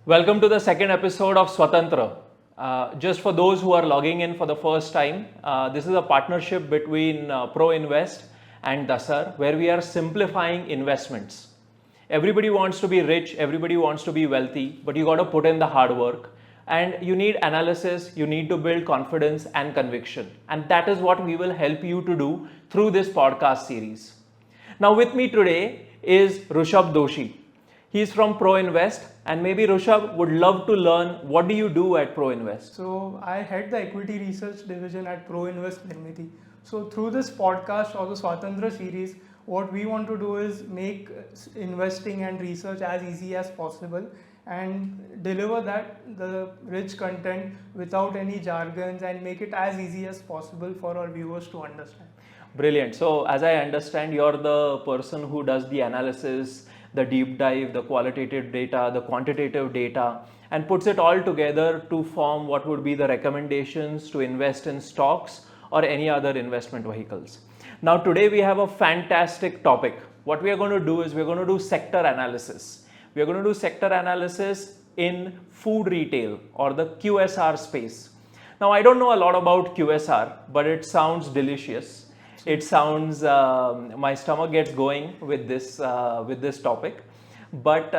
Welcome to the second episode of Swatantra. Just for those who are logging in for the first time, this is a partnership between Proinvest and DASAR where we are simplifying investments. Everybody wants to be rich, everybody wants to be wealthy, but you got to put in the hard work and you need analysis, you need to build confidence and conviction. And that is what we will help you to do through this podcast series. Now, with me today is Rushabh Doshi. He's from Proinvest, and maybe Rushabh would love to learn what do you do at Proinvest. So I head the equity research division at Proinvest Nirmiti. So through this podcast or the Swatantra series, what we want to do is make investing and research as easy as possible and deliver the rich content without any jargons and make it as easy as possible for our viewers to understand. Brilliant. So as I understand, you're the person who does the analysis, the deep dive, the qualitative data, the quantitative data, and puts it all together to form what would be the recommendations to invest in stocks or any other investment vehicles. Now today we have a fantastic topic. What we are going to do is we're going to do sector analysis. We are going to do sector analysis in food retail or the QSR space. Now I don't know a lot about QSR, but it sounds delicious. It sounds my stomach gets going with this topic. But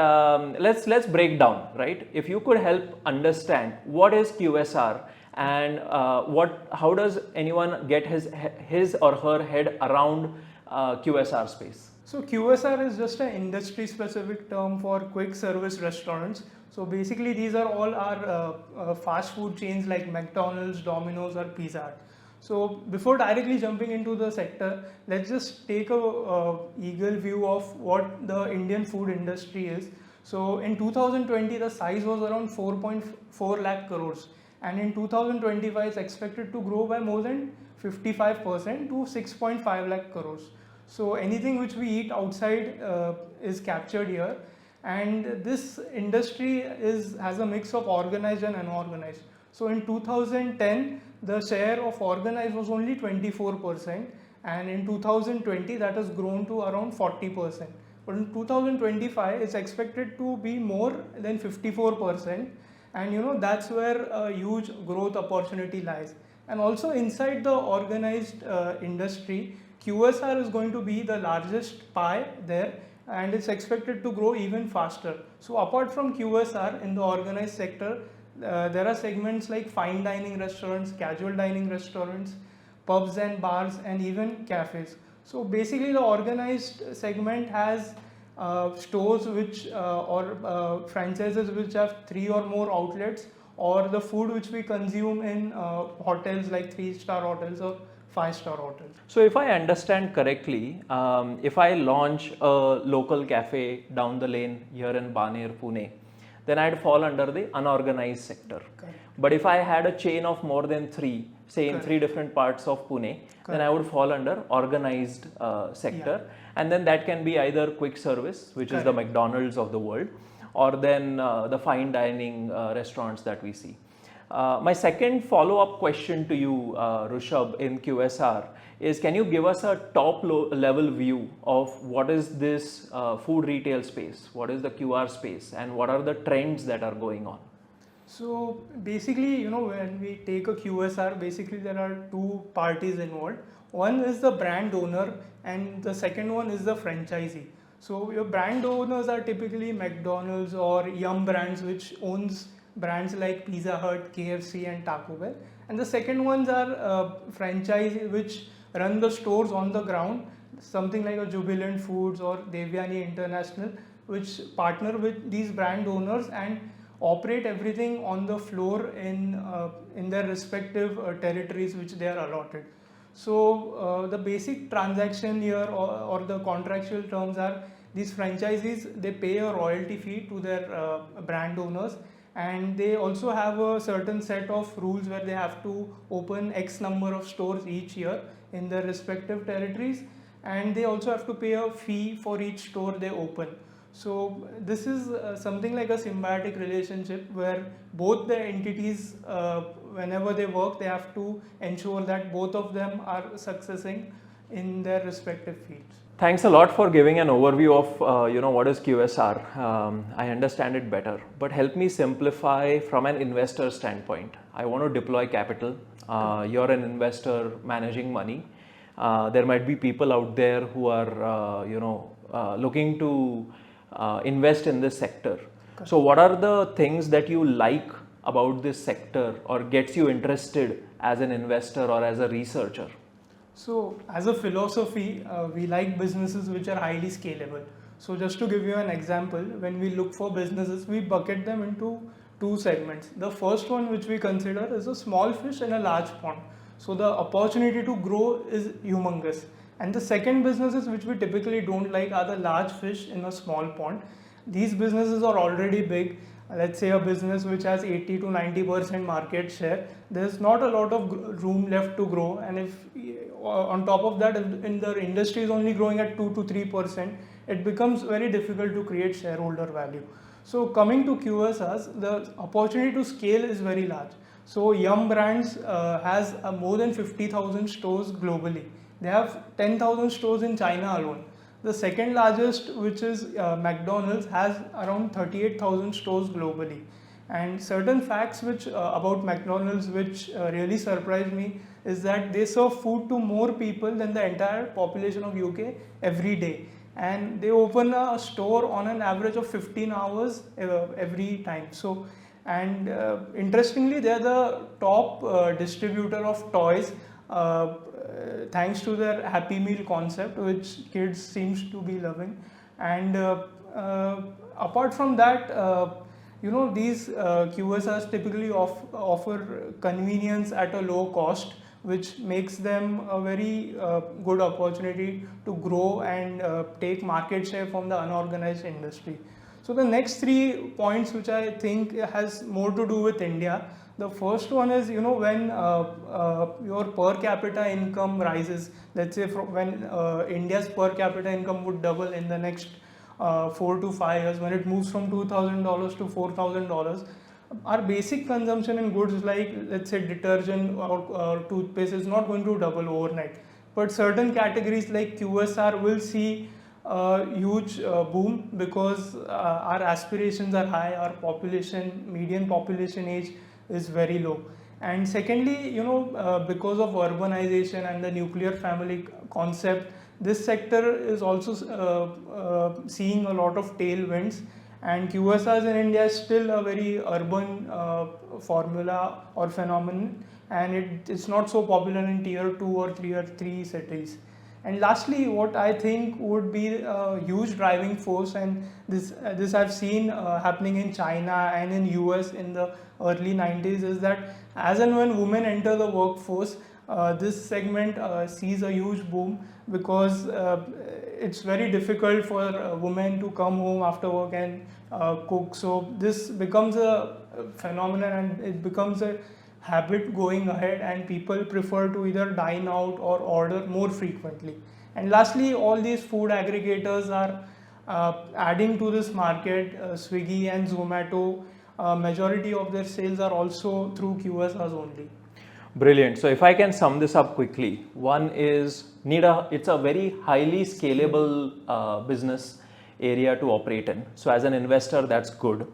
let's break down, right? If you could help understand what is QSR and how does anyone get his or her head around QSR space? So QSR is just an industry specific term for quick service restaurants. So basically these are all our fast food chains like McDonald's, Domino's or Pizza Hut. So before directly jumping into the sector, let's just take a eagle view of what the Indian food industry is. So in 2020, the size was around 4.4 lakh crores. And in 2025, it's expected to grow by more than 55% to 6.5 lakh crores. So anything which we eat outside is captured here. And this industry has a mix of organized and unorganized. So in 2010, the share of organized was only 24%, and in 2020 that has grown to around 40%. But in 2025 it's expected to be more than 54%, and that's where a huge growth opportunity lies. And also inside the organized industry, QSR is going to be the largest pie there, and it's expected to grow even faster. So apart from QSR in the organized sector, there are segments like fine dining restaurants, casual dining restaurants, pubs and bars, and even cafes. So basically the organized segment has stores or franchises which have 3 or more outlets, or the food which we consume in hotels like 3-star hotels or 5-star hotels. So if I understand correctly, if I launch a local cafe down the lane here in Baner, Pune, then I'd fall under the unorganized sector. Correct. But if I had a chain of more than 3, say in Correct. 3 different parts of Pune, Correct. then I would fall under organized sector. Yeah. And then that can be either quick service, which Correct. Is the McDonald's of the world, or then the fine dining restaurants that we see. My second follow-up question to you, Rushabh, in QSR is, can you give us a top level view of what is this food retail space, what is the QR space, and what are the trends that are going on? So basically, when we take a QSR, basically there are 2 parties involved. One is the brand owner and the second one is the franchisee. So your brand owners are typically McDonald's or Yum Brands, which owns brands like Pizza Hut, KFC and Taco Bell. And the second ones are franchise which run the stores on the ground, something like a Jubilant Foods or Devyani International, which partner with these brand owners and operate everything on the floor in their respective territories which they are allotted. So the basic transaction here or the contractual terms are, these franchisees, they pay a royalty fee to their brand owners, and they also have a certain set of rules where they have to open X number of stores each year in their respective territories, and they also have to pay a fee for each store they open. So this is something like a symbiotic relationship where both the entities, whenever they work, they have to ensure that both of them are successing in their respective fields. Thanks a lot for giving an overview of what is QSR. I understand it better, but help me simplify from an investor standpoint. I want to deploy capital. You're an investor managing money. There might be people out there who are looking to invest in this sector. So what are the things that you like about this sector or gets you interested as an investor or as a researcher? So as a philosophy, we like businesses which are highly scalable. So just to give you an example, when we look for businesses, we bucket them into two segments. The first one which we consider is a small fish in a large pond. So the opportunity to grow is humongous. And the second businesses which we typically don't like are the large fish in a small pond. These businesses are already big. Let's say a business which has 80 to 90% market share, there's not a lot of room left to grow, and if on top of that, if the industry is only growing at 2 to 3%, it becomes very difficult to create shareholder value. So coming to QSRs, the opportunity to scale is very large. So Yum Brands has more than 50,000 stores globally. They have 10,000 stores in China alone. The second largest, which is McDonald's, has around 38,000 stores globally. And certain facts which about McDonald's which really surprised me is that they serve food to more people than the entire population of UK every day. And they open a store on an average of 15 hours every time. So, and interestingly, they are the top distributor of toys. Thanks to their Happy Meal concept, which kids seems to be loving. And apart from that, these QSRs typically offer convenience at a low cost, which makes them a very good opportunity to grow and take market share from the unorganized industry. So the next 3 points which I think has more to do with India. The first one is, when your per capita income rises, let's say when India's per capita income would double in the next 4 to 5 years, when it moves from $2,000 to $4,000, our basic consumption in goods like, let's say, detergent or toothpaste is not going to double overnight. But certain categories like QSR will see a huge boom because our aspirations are high, our median population age is very low. And secondly, because of urbanization and the nuclear family concept, this sector is also seeing a lot of tailwinds, and QSRs in India is still a very urban formula or phenomenon, and it's not so popular in tier 2 or tier 3 cities. And lastly, what I think would be a huge driving force, and this I've seen happening in China and in US in the early 90s, is that as and when women enter the workforce, this segment sees a huge boom because it's very difficult for women to come home after work and cook. So this becomes a phenomenon and it becomes a habit going ahead, and people prefer to either dine out or order more frequently. And lastly, all these food aggregators are adding to this market. Swiggy and Zomato, majority of their sales are also through QSRs only. Brilliant. So if I can sum this up quickly, one is it's a very highly scalable business area to operate in. So as an investor, that's good.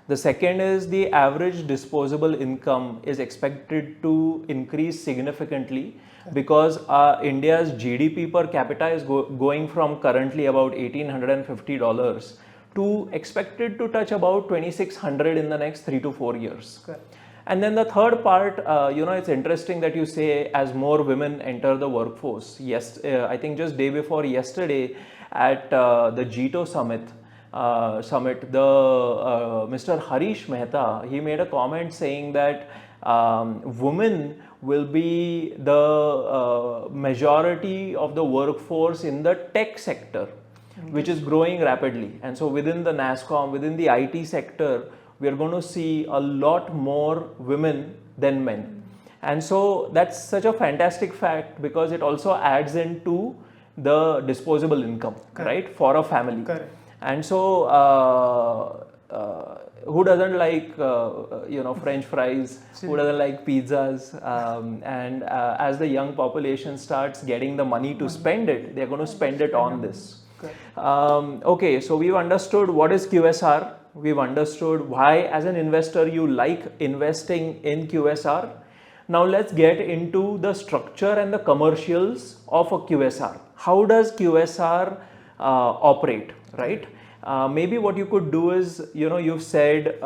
The second is the average disposable income is expected to increase significantly because India's GDP per capita is going from currently about $1,850 to expected to touch about 2,600 in the next 3 to 4 years. Correct. And then the third part, it's interesting that you say as more women enter the workforce. Yes, I think just day before yesterday at the G2 summit, Mr. Harish Mehta, he made a comment saying that women will be the majority of the workforce in the tech sector, which is growing rapidly. And so within the NASSCOM, within the IT sector, we are going to see a lot more women than men. And so that's such a fantastic fact because it also adds into the disposable income, Correct. right, for a family. Correct. And so who doesn't like French fries? Who doesn't like pizzas? And as the young population starts getting the money to spend it, they're going to spend it on this. Okay, so we've understood what is QSR. We've understood why, as an investor, you like investing in QSR. Now let's get into the structure and the commercials of a QSR. How does QSR operate, right? Maybe what you could do is, you've said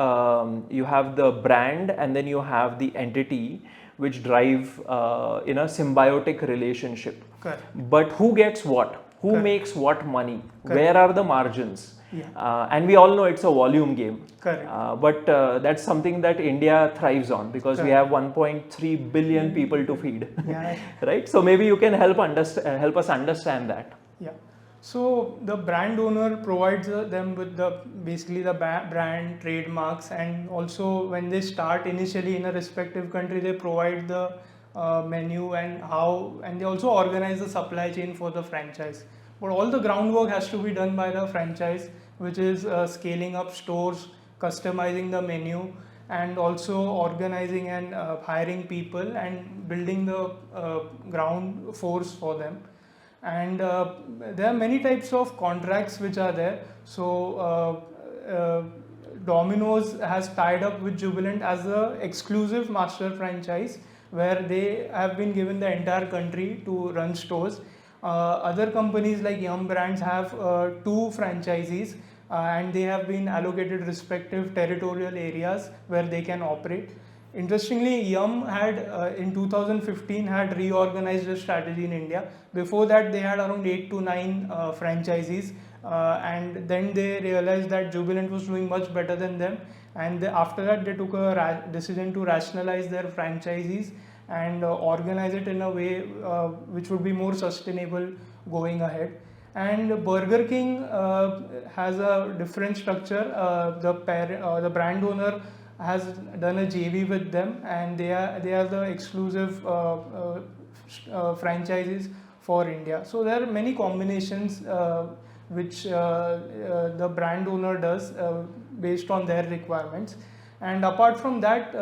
you have the brand and then you have the entity which drive in a symbiotic relationship. Correct. But who gets what? Who Correct. makes what money? Correct. Where are the margins? Yeah. And we all know it's a volume game. Correct. But that's something that India thrives on because we have 1.3 billion people to feed. Yeah. Right? So maybe you can help us understand that. Yeah. So the brand owner provides them with basically the brand trademarks, and also when they start initially in a respective country, they provide the menu and they also organize the supply chain for the franchise. But all the groundwork has to be done by the franchise, which is scaling up stores, customizing the menu, and also organizing and hiring people and building the ground force for them. And there are many types of contracts which are there. So Domino's has tied up with Jubilant as the exclusive master franchise, where they have been given the entire country to run stores. Other companies like Yum Brands have 2 franchisees and they have been allocated respective territorial areas where they can operate. Interestingly, Yum had in 2015 had reorganized the strategy in India. Before that, they had around 8 to 9 franchisees, and then they realized that Jubilant was doing much better than them. And after that, they took a decision to rationalize their franchisees and organize it in a way which would be more sustainable going ahead. And Burger King has a different structure. The brand owner has done a JV with them, and they are the exclusive franchises for India. So there are many combinations which the brand owner does based on their requirements. And apart from that,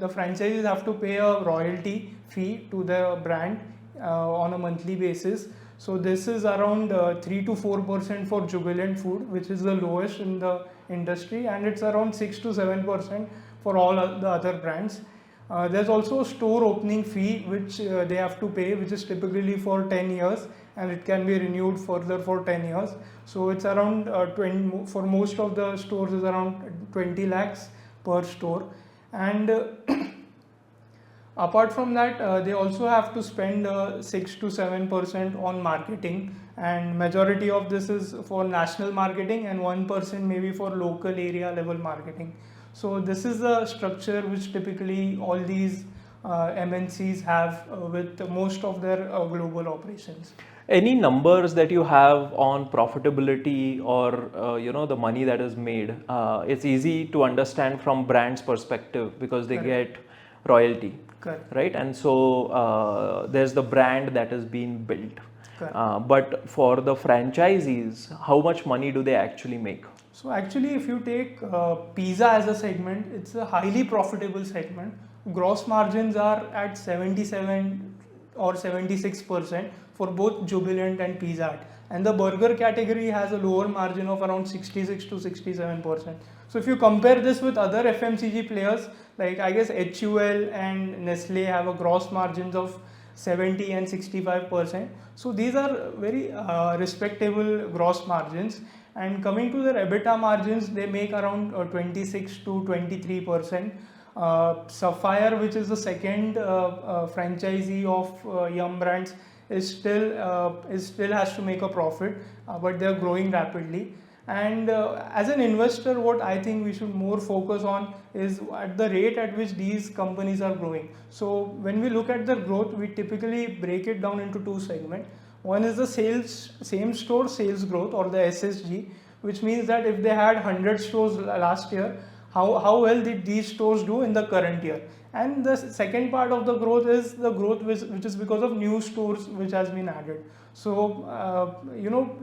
the franchises have to pay a royalty fee to the brand on a monthly basis. So this is around 3 to 4% for Jubilant Food, which is the lowest in the industry, and it's around 6 to 7% for all the other brands. There's also a store opening fee which they have to pay, which is typically for 10 years, and it can be renewed further for 10 years. So it's around 20, for most of the stores is around 20 lakhs per store. And apart from that, they also have to spend 6 to 7% on marketing, and majority of this is for national marketing and 1% maybe for local area level marketing. So this is the structure which typically all these MNCs have with most of their global operations. Any numbers that you have on profitability or the money that is made? It's easy to understand from brands' perspective because they get royalty. Correct. Right? And so there's the brand that is being built. But for the franchisees, how much money do they actually make? So actually, if you take pizza as a segment, it's a highly profitable segment. Gross margins are at 77 or 76% for both Jubilant and Pizza Hut. And the burger category has a lower margin of around 66 to 67%. So if you compare this with other FMCG players, like I guess HUL and Nestle have a gross margins of 70 and 65%. So these are very respectable gross margins. And coming to their EBITDA margins, they make around 26 to 23%. Sapphire, which is the second franchisee of Yum Brands, is still has to make a profit, but they are growing rapidly. And as an investor, what I think we should more focus on is at the rate at which these companies are growing. So when we look at the growth, we typically break it down into 2 segments. One is the same store sales growth, or the SSG, which means that if they had 100 stores last year, how well did these stores do in the current year. And the second part of the growth is the growth which is because of new stores which has been added. So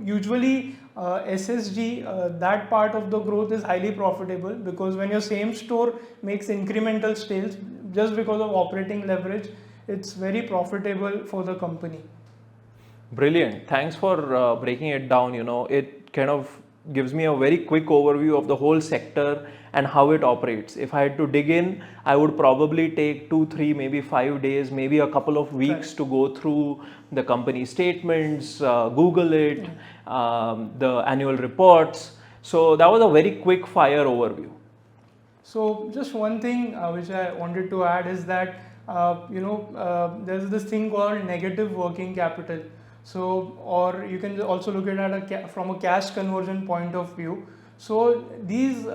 usually SSG, that part of the growth is highly profitable, because when your same store makes incremental sales just because of operating leverage, it's very profitable for the company. Brilliant. Thanks for breaking it down. It kind of gives me a very quick overview of the whole sector and how it operates. If I had to dig in, I would probably take 2, 3, maybe 5 days, maybe a couple of weeks to go through the company statements, Google it, the annual reports. So that was a very quick fire overview. So just one thing which I wanted to add is that there's this thing called negative working capital. So, or you can also look at it from a cash conversion point of view. So these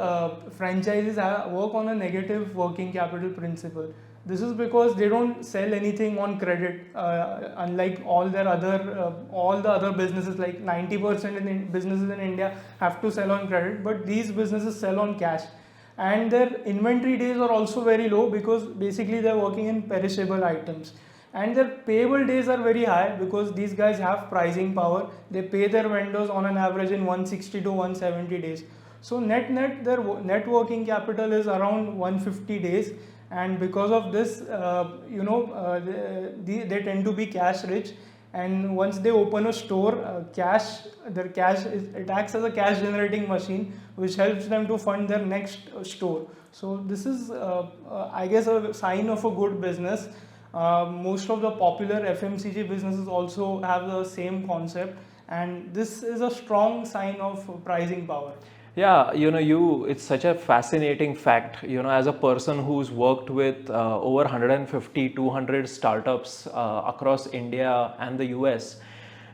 franchises work on a negative working capital principle. This is because they don't sell anything on credit, unlike all the other businesses. Like 90% in businesses in India have to sell on credit, but these businesses sell on cash. And their inventory days are also very low, because basically they're working in perishable items. And their payable days are very high, because these guys have pricing power. They pay their vendors on an average in 160 to 170 days. So net their net working capital is around 150 days. And because of this, they tend to be cash rich. And once they open a store, it acts as a cash generating machine, which helps them to fund their next store. So this is, I guess, a sign of a good business. Most of the popular FMCG businesses also have the same concept, and this is a strong sign of pricing power. Yeah, it's such a fascinating fact. As a person who's worked with over 150, 200 startups across India and the US,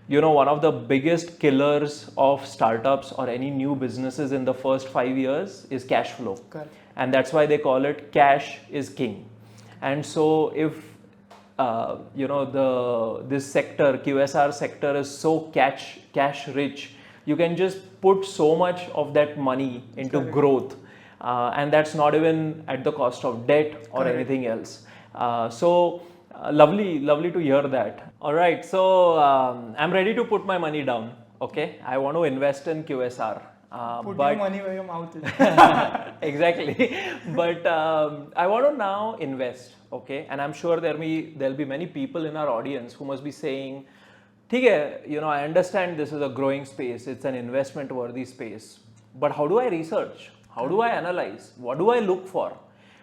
one of the biggest killers of startups or any new businesses in the first 5 years is cash flow. Correct. And that's why they call it cash is king. And so if this sector, QSR sector, is so cash rich, you can just put so much of that money into growth, and that's not even at the cost of debt or anything else. Lovely to hear that. All right, so I'm ready to put my money down. Okay, I want to invest in QSR. Put your money where your mouth is. Exactly. But I want to now invest. Okay, and I'm sure there'll be many people in our audience who must be saying, I understand this is a growing space, it's an investment worthy space, but how do I research? How do I analyze? What do I look for?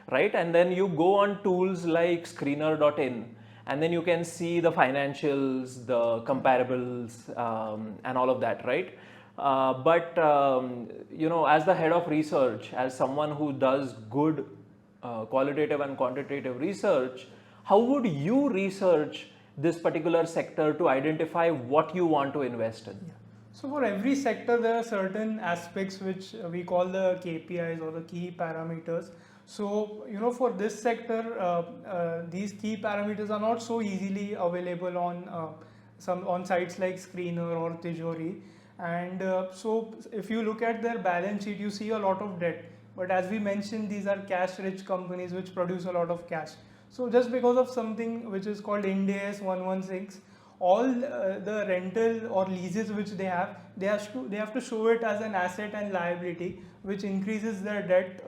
Right? And then you go on tools like screener.in, and then you can see the financials, the comparables, and all of that, right? But as the head of research, as someone who does good qualitative and quantitative research, how would you research this particular sector to identify what you want to invest in? Yeah. So for every sector, there are certain aspects which we call the KPIs, or the key parameters. So for this sector, these key parameters are not so easily available on sites like Screener or Tijori. And so if you look at their balance sheet, you see a lot of debt. But as we mentioned, these are cash rich companies which produce a lot of cash. So just because of something which is called Ind AS 116, all the rental or leases which they have to show it as an asset and liability, which increases their debt,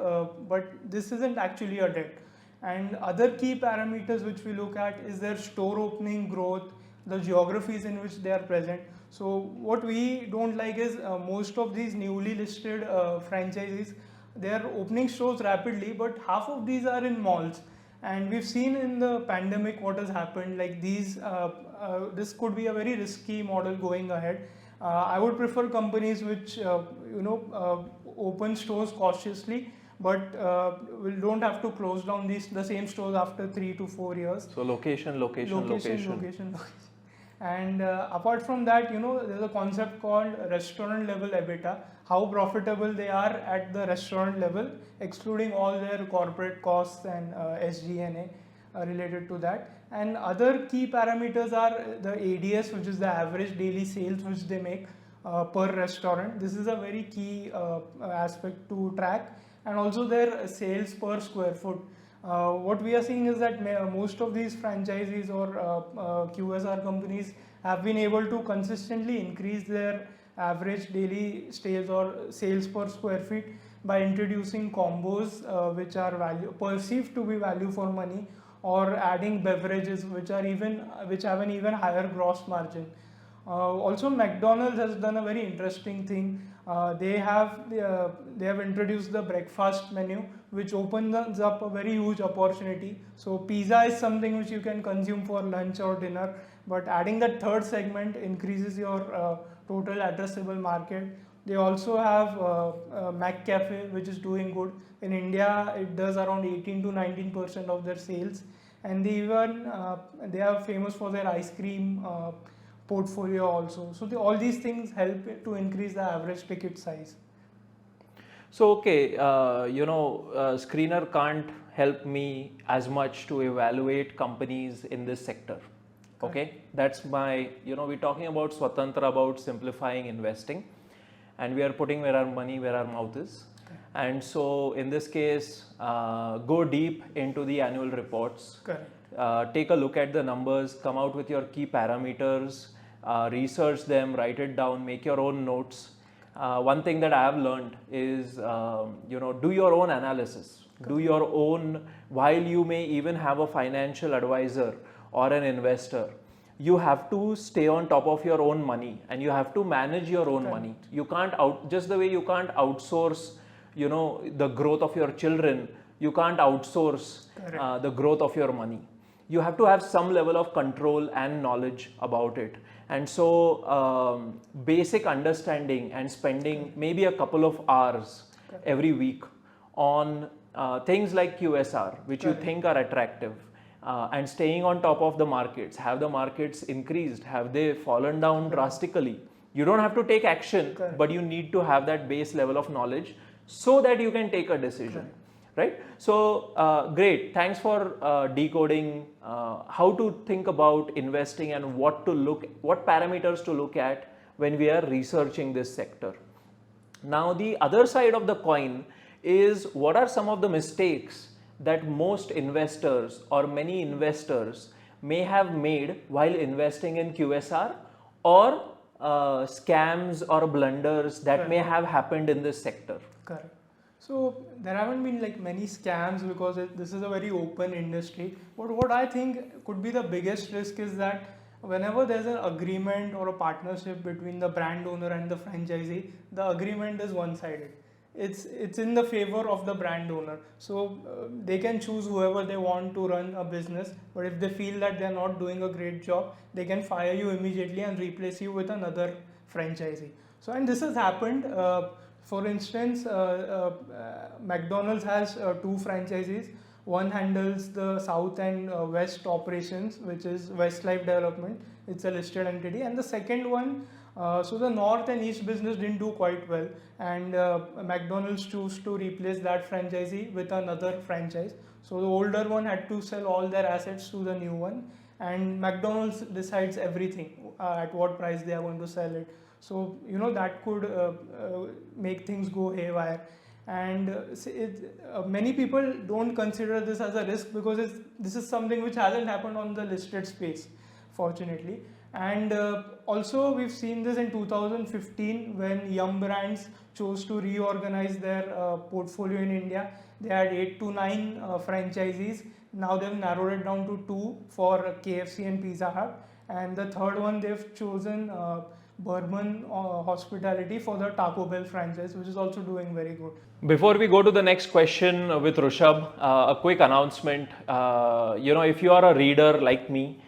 but this isn't actually a debt. And other key parameters which we look at is their store opening growth, the geographies in which they are present. So what we don't like is most of these newly listed franchises, they are opening stores rapidly, but half of these are in malls. And we've seen in the pandemic what has happened. Like this could be a very risky model going ahead. I would prefer companies which open stores cautiously, but don't have to close down the same stores after 3 to 4 years. So location. And apart from that, there's a concept called restaurant level EBITDA, how profitable they are at the restaurant level, excluding all their corporate costs and SG&A related to that. And other key parameters are the ADS, which is the average daily sales which they make per restaurant. This is a very key aspect to track. and also their sales per square foot. What we are seeing is that most of these franchisees or QSR companies have been able to consistently increase their average daily sales or sales per square feet by introducing combos which are perceived to be value for money, or adding beverages which have an even higher gross margin. Also, McDonald's has done a very interesting thing. They have introduced the breakfast menu, which opens up a very huge opportunity. So pizza is something which you can consume for lunch or dinner, but adding that third segment increases your total addressable market. They also have McCafe, which is doing good. In India, it does around 18 to 19% of their sales, and they are famous for their ice cream portfolio also. So all these things help to increase the average ticket size. So okay, screener can't help me as much to evaluate companies in this sector. Okay, that's my, we're talking about Swatantra, about simplifying investing, and we are putting where our mouth is. Okay. And so in this case, go deep into the annual reports. Correct. Take a look at the numbers, come out with your key parameters, research them, write it down, make your own notes. One thing that I have learned is, do your own analysis, do your own, while you may even have a financial advisor or an investor, you have to stay on top of your own money, and you have to manage your own money. You can't just the way you can't outsource, the growth of your children, you can't outsource the growth of your money. You have to have some level of control and knowledge about it. And so basic understanding and spending maybe a couple of hours every week on things like QSR, which you think are attractive, and staying on top of the markets. Have the markets increased? Have they fallen down drastically? You don't have to take action, but you need to have that base level of knowledge so that you can take a decision. Right? So great. Thanks for decoding how to think about investing and what parameters to look at when we are researching this sector. Now, the other side of the coin is, what are some of the mistakes that most investors or many investors may have made while investing in QSR, or scams or blunders that may have happened in this sector? Correct. So there haven't been like many scams, because this is a very open industry. But what I think could be the biggest risk is that whenever there's an agreement or a partnership between the brand owner and the franchisee, the agreement is one-sided. It's in the favor of the brand owner. So they can choose whoever they want to run a business, but if they feel that they're not doing a great job, they can fire you immediately and replace you with another franchisee. So, and this has happened. For instance, McDonald's has two franchisees. One handles the South and West operations, which is Westlife Development. It's a listed entity. And the second one, so the North and East business didn't do quite well, and McDonald's chose to replace that franchisee with another franchise. So the older one had to sell all their assets to the new one, and McDonald's decides everything, at what price they are going to sell it. So that could make things go haywire, and many people don't consider this as a risk, because this is something which hasn't happened on the listed space, fortunately. And also we've seen this in 2015 when Yum Brands chose to reorganize their portfolio in India. They had 8 to 9 franchisees. Now they've narrowed it down to 2 for KFC and Pizza Hut, and the third one they've chosen Bourbon Hospitality for the Taco Bell franchise, which is also doing very good. Before we go to the next question with Rushabh, a quick announcement. If you are a reader like me,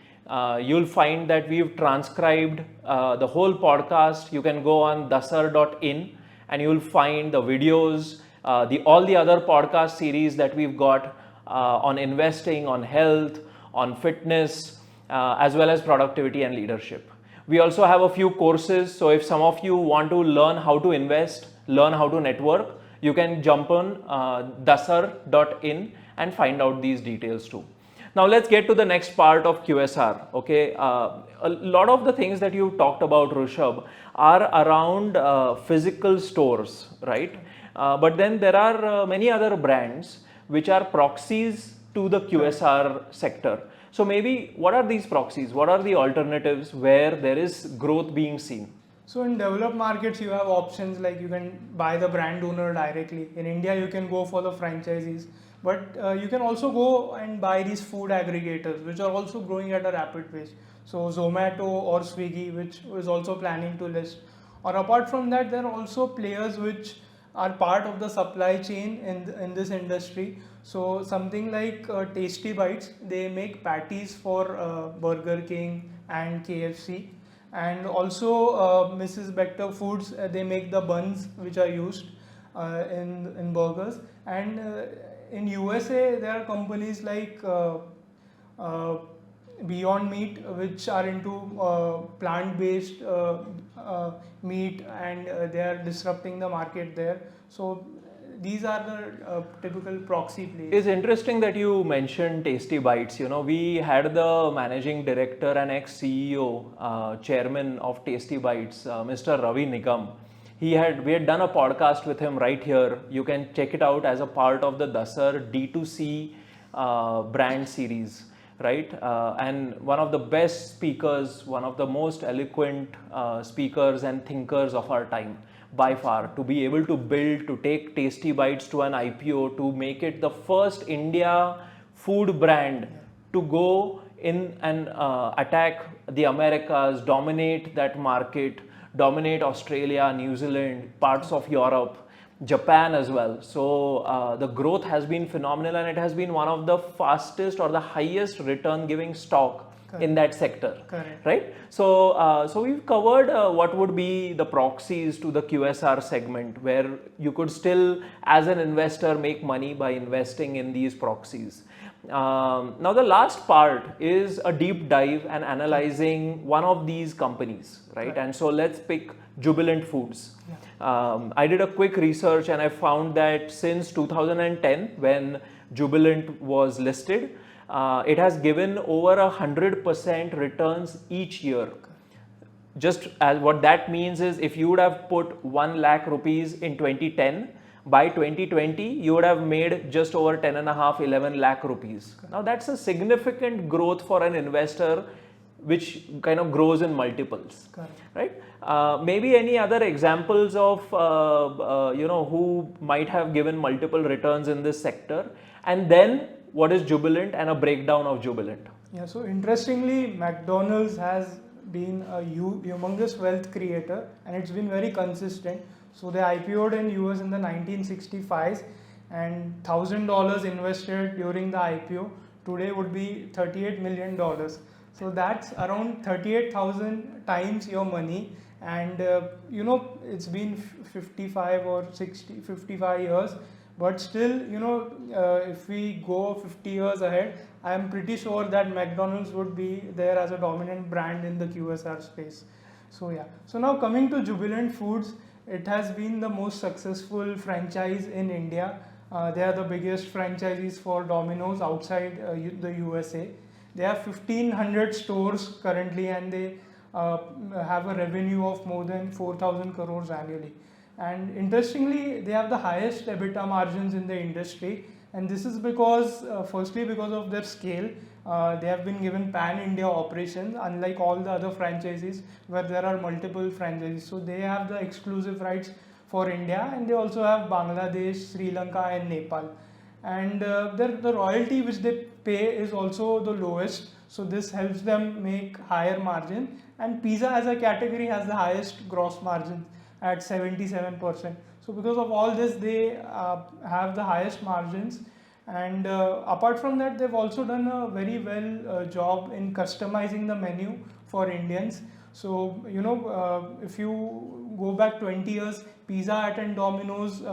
you'll find that we've transcribed the whole podcast. You can go on DASAR.in and you'll find the videos, all the other podcast series that we've got on investing, on health, on fitness, as well as productivity and leadership. We also have a few courses. So if some of you want to learn how to invest, learn how to network, you can jump on dasar.in and find out these details too. Now let's get to the next part of QSR. Okay, a lot of the things that you talked about, Rushabh, are around physical stores, right? But then there are many other brands which are proxies to the QSR sector. So maybe what are these proxies? What are the alternatives where there is growth being seen? So in developed markets, you have options like you can buy the brand owner directly. In India, you can go for the franchisees, but you can also go and buy these food aggregators, which are also growing at a rapid pace. So Zomato or Swiggy, which is also planning to list. Or apart from that, there are also players which are part of the supply chain in this industry. So something like Tasty Bites, they make patties for Burger King and KFC, and also Mrs. Bector Foods, they make the buns which are used in burgers. And in USA there are companies like uh, Beyond Meat, which are into plant-based meat, and they are disrupting the market there. So these are the typical proxy plays. It's interesting that you mentioned Tasty Bites. You know, we had the managing director and ex-CEO, chairman of Tasty Bites, Mr. Ravi Nigam. We had done a podcast with him right here. You can check it out as a part of the DASAR D2C brand series, right? And one of the best speakers, one of the most eloquent speakers and thinkers of our time, by far, to be able to build, to take Tasty Bites to an IPO, to make it the first India food brand to go in and attack the Americas, dominate that market, dominate Australia, New Zealand, parts of Europe, Japan as well. So the growth has been phenomenal, and it has been one of the fastest or the highest return giving stock in that sector. Correct. Right? So we've covered what would be the proxies to the QSR segment, where you could still, as an investor, make money by investing in these proxies. Now the last part is a deep dive and analyzing one of these companies, right? And so let's pick Jubilant Foods. I did a quick research and I found that since 2010, when Jubilant was listed, it has given over 100% returns each year. Just as what that means is, if you would have put 1 lakh rupees in 2010, by 2020 you would have made just over 10.5, 11 lakh rupees. Now that's a significant growth for an investor, which kind of grows in multiples. Correct. Right? Maybe any other examples of who might have given multiple returns in this sector, and then what is Jubilant and a breakdown of Jubilant? Yeah, so interestingly, McDonald's has been a humongous wealth creator, and it's been very consistent. So they IPO'd in US in the 1965s, and $1,000 invested during the IPO today would be $38 million. So that's around 38,000 times your money. And it's been 55 or 60, 55 years. But still, if we go 50 years ahead, I am pretty sure that McDonald's would be there as a dominant brand in the QSR space. So yeah. So now coming to Jubilant Foods, it has been the most successful franchise in India. They are the biggest franchisees for Domino's outside the USA. They have 1,500 stores currently, and they have a revenue of more than 4,000 crores annually. And interestingly, they have the highest EBITDA margins in the industry, and this is because, firstly, because of their scale. They have been given pan-India operations, unlike all the other franchises where there are multiple franchises. So they have the exclusive rights for India, and they also have Bangladesh, Sri Lanka and Nepal. And the royalty which they pay is also the lowest, so this helps them make higher margin. And pizza as a category has the highest gross margin at 77%. So because of all this, they have the highest margins. And apart from that, they've also done a very well job in customizing the menu for Indians. So if you go back 20 years, Pizza Hut and Domino's,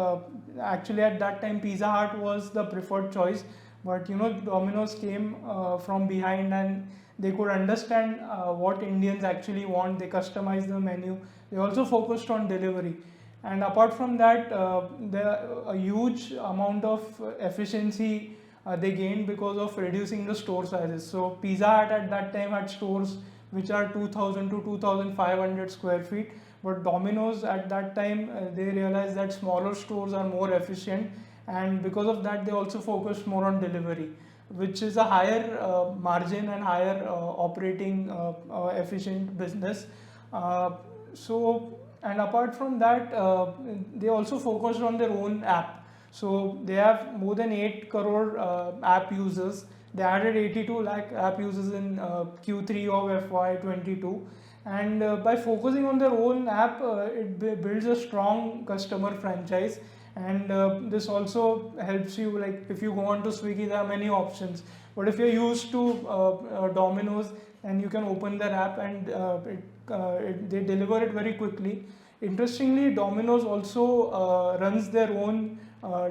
actually at that time Pizza Hut was the preferred choice, but Domino's came from behind, and they could understand what Indians actually want. They customized the menu. They also focused on delivery. And apart from that, a huge amount of efficiency they gained because of reducing the store sizes. So Pizza Hut at that time had stores which are 2,000 to 2,500 square feet, But Domino's at that time, they realized that smaller stores are more efficient, and because of that they also focused more on delivery, which is a higher margin and higher operating efficient business. So and apart from that, they also focused on their own app. So they have more than 8 crore app users. They added 82 lakh app users in Q3 of FY22, and by focusing on their own app, it builds a strong customer franchise. And this also helps you, like if you go on to Swiggy, there are many options, but if you're used to Domino's, and you can open their app, and they deliver it very quickly. Interestingly, Domino's also runs their own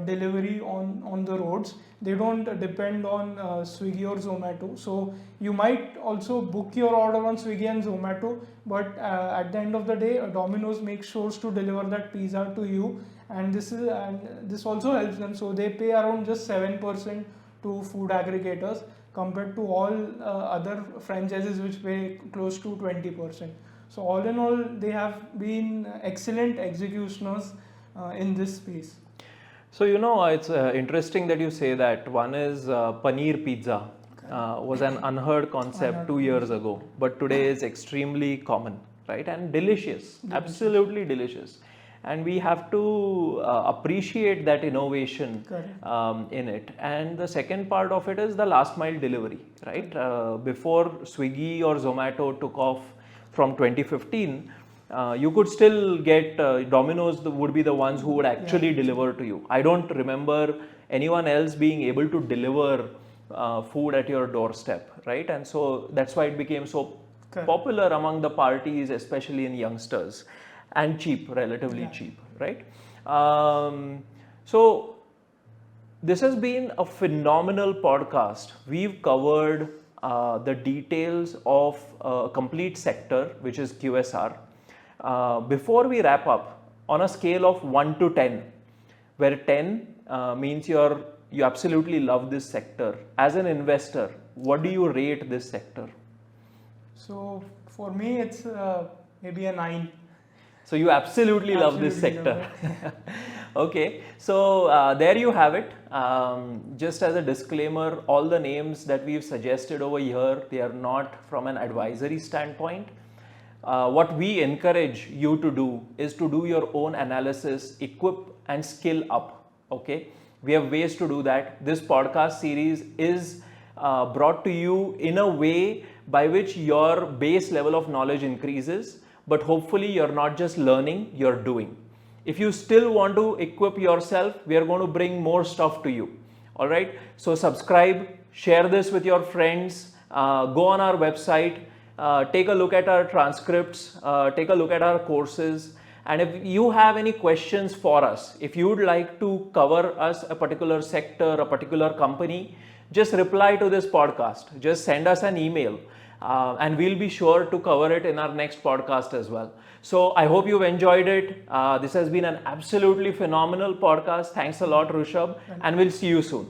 delivery on the roads. They don't depend on Swiggy or Zomato. So you might also book your order on Swiggy and Zomato, but at the end of the day, Domino's makes sure to deliver that pizza to you, and this also helps them. So they pay around just 7% to food aggregators, compared to all other franchises which pay close to 20%. So all in all, they have been excellent executioners in this space. So it's interesting that you say that. One is paneer pizza was an unheard concept 2 years ago, but today is extremely common, right? And delicious, absolutely delicious. And we have to appreciate that innovation in it. And the second part of it is the last mile delivery, right? Before Swiggy or Zomato took off from 2015, you could still get Domino's would be the ones who would actually deliver to you. I don't remember anyone else being able to deliver food at your doorstep, right? And so that's why it became so popular among the parties, especially in youngsters, and cheap, relatively cheap, right? So this has been a phenomenal podcast. We've covered the details of a complete sector, which is QSR. Before we wrap up, on a scale of 1 to 10, where 10 means you absolutely love this sector, as an investor, what do you rate this sector? So for me, it's maybe a 9. So you absolutely love this sector. Okay, so there you have it. Just as a disclaimer, all the names that we've suggested over here, they are not from an advisory standpoint. What we encourage you to do is to do your own analysis, equip and skill up. Okay, we have ways to do that. This podcast series is brought to you in a way by which your base level of knowledge increases, but hopefully you're not just learning, you're doing. If you still want to equip yourself, we are going to bring more stuff to you. All right, so subscribe, share this with your friends, go on our website, take a look at our transcripts, take a look at our courses. And if you have any questions for us, if you would like to cover us a particular sector, a particular company, just reply to this podcast. Just send us an email and we'll be sure to cover it in our next podcast as well. So I hope you've enjoyed it. This has been an absolutely phenomenal podcast. Thanks a lot, Rushabh, and we'll see you soon.